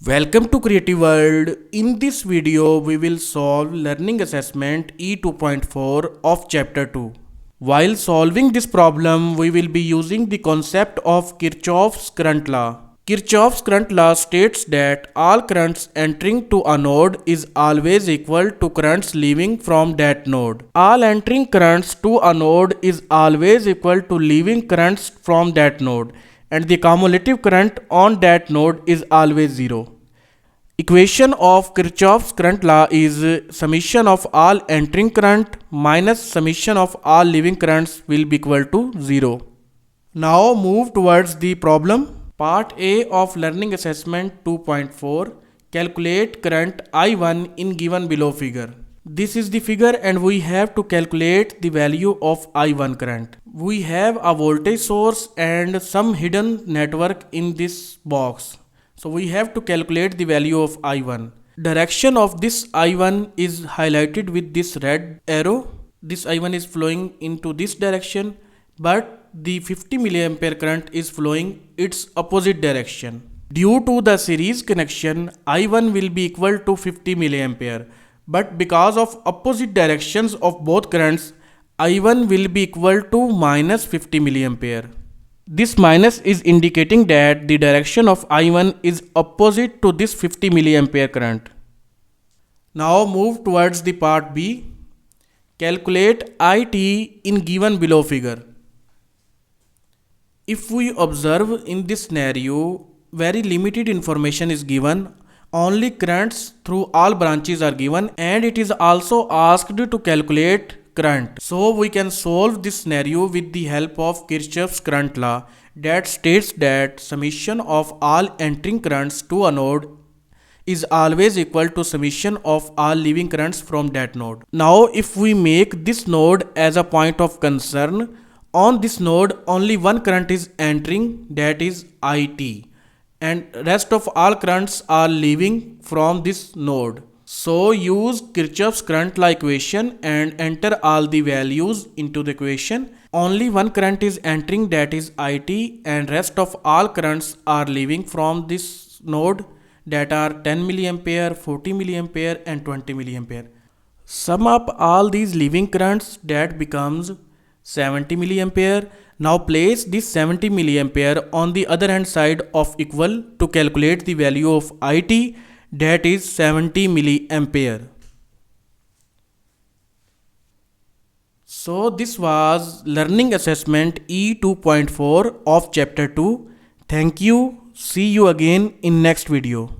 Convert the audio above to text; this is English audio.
Welcome to Creative World. In this video, we will solve Learning Assessment E2.4 of Chapter 2. While solving this problem, we will be using the concept of Kirchhoff's current law. Kirchhoff's current law states that all currents entering to a node is always equal to currents leaving from that node. All entering currents to a node is always equal to leaving currents from that node, and the cumulative current on that node is always zero. Equation of Kirchhoff's current law is summation of all entering current minus summation of all leaving currents will be equal to 0. Now move towards the problem. Part A of Learning Assessment 2.4. Calculate current I1 in given below figure. This is the figure and we have to calculate the value of I1 current. We have a voltage source and some hidden network in this box. So we have to calculate the value of I1. Direction of this I1 is highlighted with this red arrow. This I1 is flowing into this direction, but the 50 milliampere current is flowing its opposite direction. Due to the series connection, I1 will be equal to 50 milliampere, but because of opposite directions of both currents, I1 will be equal to minus 50 milliampere. This minus is indicating that the direction of I1 is opposite to this 50 milliampere current. Now move towards the part B. Calculate IT in given below figure. If we observe in this scenario, very limited information is given. Only currents through all branches are given and it is also asked to calculate current. So we can solve this scenario with the help of Kirchhoff's current law that states that summation of all entering currents to a node is always equal to summation of all leaving currents from that node. Now if we make this node as a point of concern, on this node only one current is entering, that is IT, and rest of all currents are leaving from this node. So use Kirchhoff's current law equation and enter all the values into the equation. Only one current is entering, that is IT, and rest of all currents are leaving from this node, that are 10 milliampere, 40 milliampere and 20 milliampere. Sum up all these leaving currents, that becomes 70 milliampere. Now place this 70 milliampere on the other hand side of equal to calculate the value of IT, that is 70 milliampere. So this was Learning Assessment E2.4 of Chapter 2. Thank you. See you again in next video.